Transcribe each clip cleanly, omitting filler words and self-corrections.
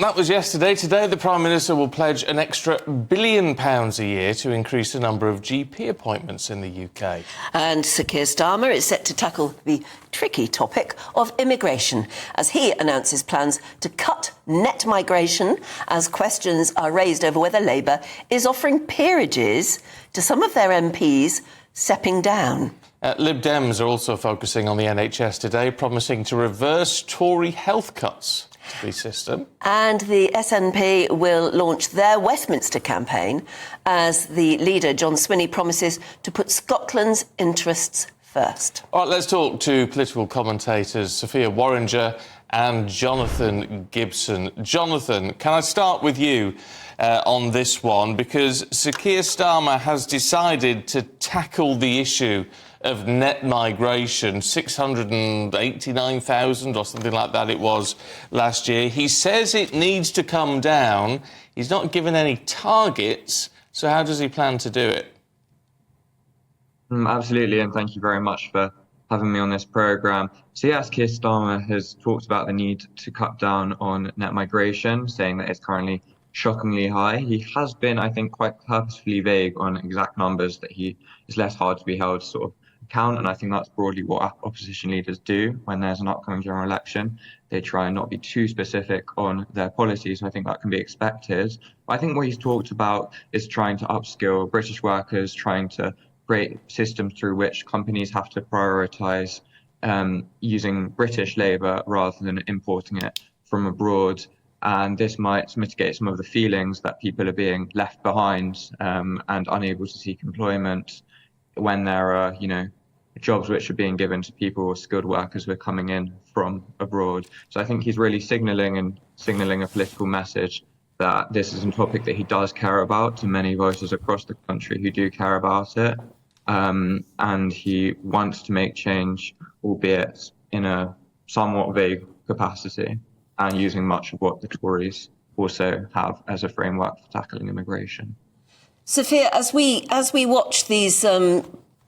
that was yesterday. Today, the Prime Minister will pledge an extra £1 billion a year to increase the number of GP appointments in the UK. And Sir Keir Starmer is set to tackle the tricky topic of immigration as he announces plans to cut net migration as questions are raised over whether Labour is offering peerages to some of their MPs stepping down. Lib Dems are also focusing on the NHS today, promising to reverse Tory health cuts to the system. And the SNP will launch their Westminster campaign as the leader, John Swinney, promises to put Scotland's interests first. All right, let's talk to political commentators Sophia Worringer and Jonathan Gibson. Jonathan, can I start with you on this one? Because Sir Keir Starmer has decided to tackle the issue of net migration, 689,000 or something like that it was last year. He says it needs to come down. He's not given any targets, so how does he plan to do it? Absolutely, and thank you very much for having me on this programme. So yes, Keir Starmer has talked about the need to cut down on net migration, saying that it's currently shockingly high. He has been, I think, quite purposefully vague on exact numbers, that he is less hard to be held to sort of account, and I think that's broadly what opposition leaders do when there's an upcoming general election. They try and not be too specific on their policies, so I think that can be expected. But I think what he's talked about is trying to upskill British workers, trying to create systems through which companies have to prioritise using British labour rather than importing it from abroad. And this might mitigate some of the feelings that people are being left behind and unable to seek employment when there are, jobs which are being given to people or skilled workers who are coming in from abroad. So I think he's really signalling a political message that this is a topic that he does care about to many voices across the country who do care about it. And he wants to make change, albeit in a somewhat vague capacity, and using much of what the Tories also have as a framework for tackling immigration. Sophia, as we watch these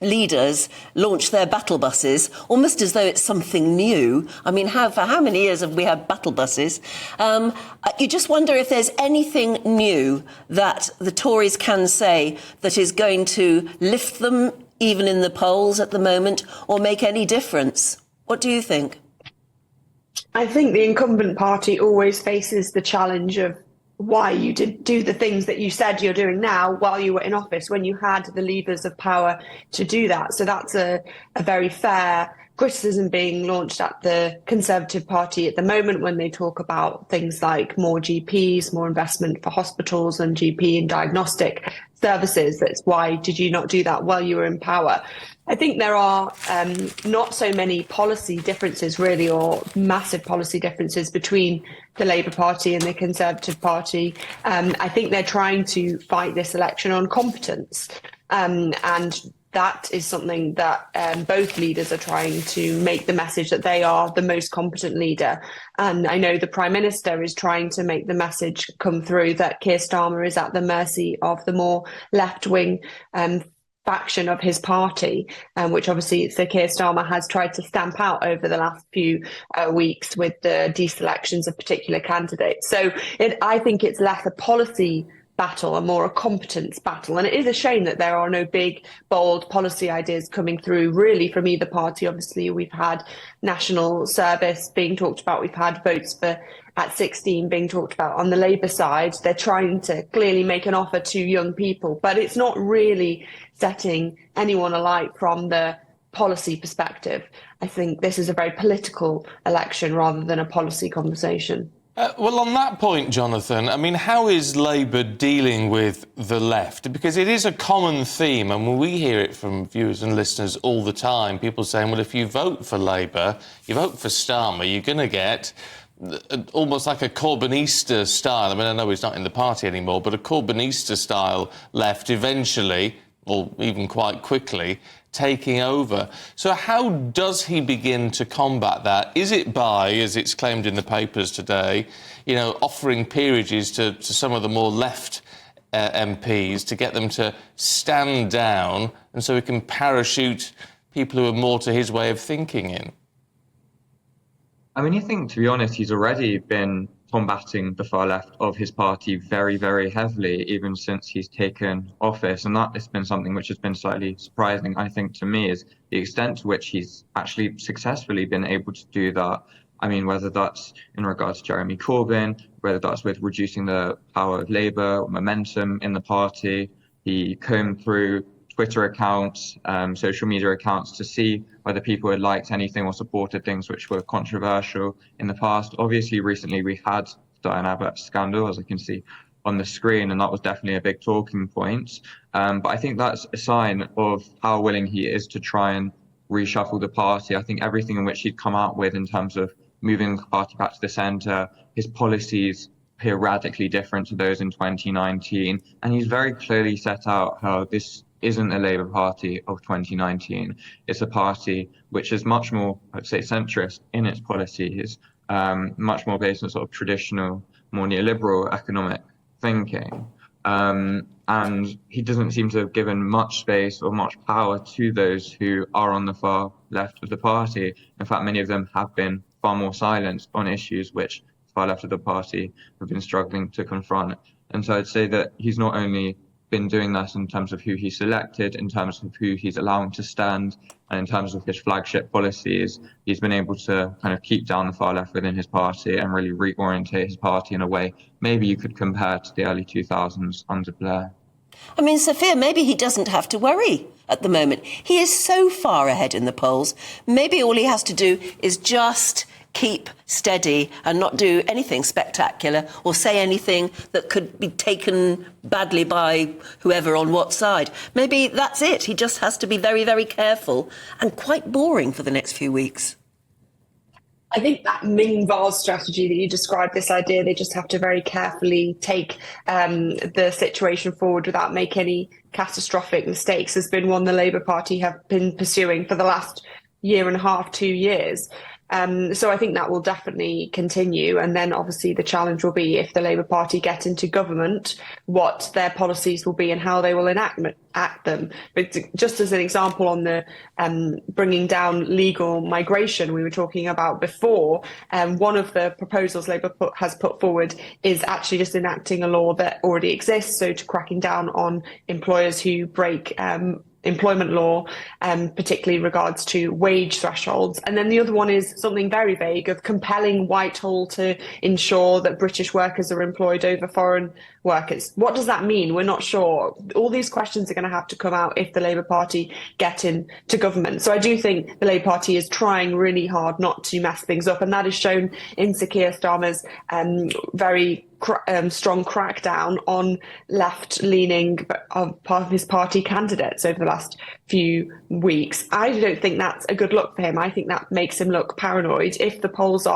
leaders launch their battle buses, almost as though it's something new. I mean, for how many years have we had battle buses? You just wonder if there's anything new that the Tories can say that is going to lift them, even in the polls at the moment, or make any difference. What do you think? I think the incumbent party always faces the challenge of why you did do the things that you said you're doing now while you were in office, when you had the levers of power to do that. So that's a very fair criticism being launched at the Conservative Party at the moment when they talk about things like more GPs, more investment for hospitals and GP and diagnostic services. That's why did you not do that while you were in power? I think there are not so many policy differences really, or massive policy differences between the Labour Party and the Conservative Party. I think they're trying to fight this election on competence. And that is something that both leaders are trying to make the message that they are the most competent leader. And I know the Prime Minister is trying to make the message come through that Keir Starmer is at the mercy of the more left-wing faction of his party, which obviously Sir Keir Starmer has tried to stamp out over the last few weeks with the deselections of particular candidates. So I think it's less a policy battle and more a competence battle. And it is a shame that there are no big, bold policy ideas coming through really from either party. Obviously, we've had national service being talked about. We've had votes for at 16 being talked about. On the Labour side, they're trying to clearly make an offer to young people, but it's not really setting anyone alight from the policy perspective. I think this is a very political election rather than a policy conversation. Well, on that point, Jonathan, I mean, how is Labour dealing with the left? Because it is a common theme, and we hear it from viewers and listeners all the time, people saying, well, if you vote for Labour, you vote for Starmer, you're going to get almost like a Corbynista style. I mean, I know he's not in the party anymore, but a Corbynista style left eventually, or even quite quickly, taking over. So how does he begin to combat that? Is it by, as it's claimed in the papers today, offering peerages to some of the more left MPs to get them to stand down, and so he can parachute people who are more to his way of thinking in? I mean, I think, to be honest, he's already been combating the far left of his party very, very heavily, even since he's taken office. And that has been something which has been slightly surprising, I think, to me, is the extent to which he's actually successfully been able to do that. I mean, whether that's in regards to Jeremy Corbyn, whether that's with reducing the power of Labour, momentum in the party. He combed through Twitter accounts, social media accounts to see whether people had liked anything or supported things which were controversial in the past. Obviously, recently we had the Diane Abbott scandal, as I can see on the screen, and that was definitely a big talking point. But I think that's a sign of how willing he is to try and reshuffle the party. I think everything in which he'd come out with in terms of moving the party back to the centre, his policies appear radically different to those in 2019. And he's very clearly set out how this isn't a Labour Party of 2019. It's a party which is much more, I'd say, centrist in its policies, much more based on sort of traditional, more neoliberal economic thinking. And he doesn't seem to have given much space or much power to those who are on the far left of the party. In fact, many of them have been far more silent on issues which the far left of the party have been struggling to confront. And so I'd say that he's not only been doing that in terms of who he selected, in terms of who he's allowing to stand, and in terms of his flagship policies, he's been able to kind of keep down the far left within his party and really reorientate his party in a way maybe you could compare to the early 2000s under Blair. I mean, Sophia, maybe he doesn't have to worry at the moment. He is so far ahead in the polls. Maybe all he has to do is just keep steady and not do anything spectacular or say anything that could be taken badly by whoever on what side. Maybe that's it. He just has to be very, very careful and quite boring for the next few weeks. I think that Ming vase strategy that you described, this idea they just have to very carefully take the situation forward without making any catastrophic mistakes, has been one the Labour Party have been pursuing for the last year and a half, 2 years. So I think that will definitely continue. And then obviously the challenge will be, if the Labour Party get into government, what their policies will be and how they will enact them. But just as an example on the bringing down legal migration we were talking about before, one of the proposals Labour has put forward is actually just enacting a law that already exists, so to cracking down on employers who break employment law, particularly in regards to wage thresholds. And then the other one is something very vague of compelling Whitehall to ensure that British workers are employed over foreign workers. What does that mean? We're not sure. All these questions are going to have to come out if the Labour Party get into government. So I do think the Labour Party is trying really hard not to mess things up, and that is shown in Sir Keir Starmer's very strong crackdown on left-leaning part of his party candidates over the last few weeks. I don't think that's a good look for him. I think that makes him look paranoid. If the polls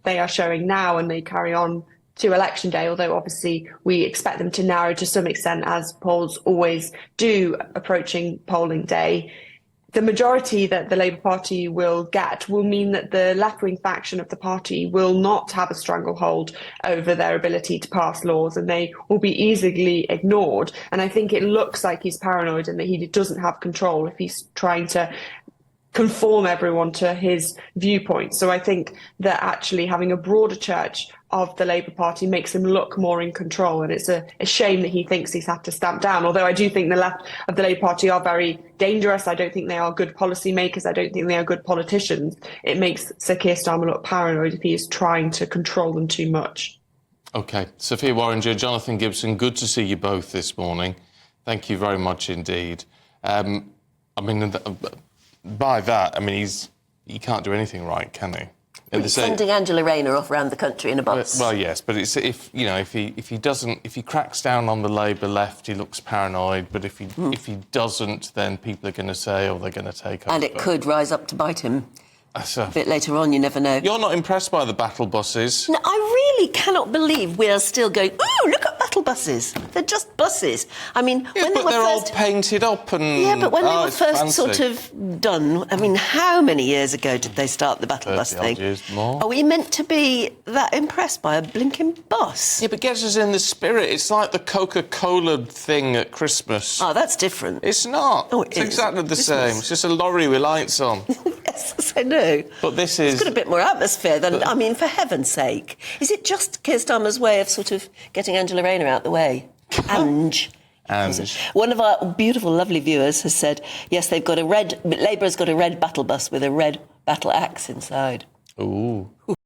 they are showing now and they carry on to election day, although obviously we expect them to narrow to some extent, as polls always do approaching polling day, the majority that the Labour Party will get will mean that the left-wing faction of the party will not have a stranglehold over their ability to pass laws, and they will be easily ignored. And I think it looks like he's paranoid and that he doesn't have control if he's trying to conform everyone to his viewpoint. So I think that actually having a broader church of the Labour Party makes him look more in control, and it's a shame that he thinks he's had to stamp down. Although I do think the left of the Labour Party are very dangerous. I don't think they are good policy makers. I don't think they are good politicians. It makes Sir Keir Starmer look paranoid if he is trying to control them too much. OK. Sophia Worringer, Jonathan Gibson, good to see you both this morning. Thank you very much indeed. By that, I mean, he can't do anything right, can he? He's sending Angela Rayner off around the country in a bus. Well, yes, but it's if he cracks down on the Labour left, he looks paranoid. But if he doesn't, then people are going to say, oh, they're going to take over. And it could rise up to bite him. A bit later on, you never know. You're not impressed by the battle buses? No, I really cannot believe we are still going, ooh, look at battle buses. They're just buses. I mean, when they were they're first... all painted up and... Yeah, but when they were first fancy. sort of done, I mean, how many years ago did they start the battle bus thing? Years more. Are we meant to be that impressed by a blinking bus? Yeah, but get us in the spirit. It's like the Coca-Cola thing at Christmas. Oh, that's different. It's not. Oh, it's exactly the same. It's just a lorry with lights on. Yes, Yes, I know. But this It's is... got a bit more atmosphere than, I mean, for heaven's sake. Is it just Keir Starmer's way of sort of getting Angela Rayner out the way? Ange. One of our beautiful, lovely viewers has said, yes, Labour has got a red battle bus with a red battle axe inside. Ooh.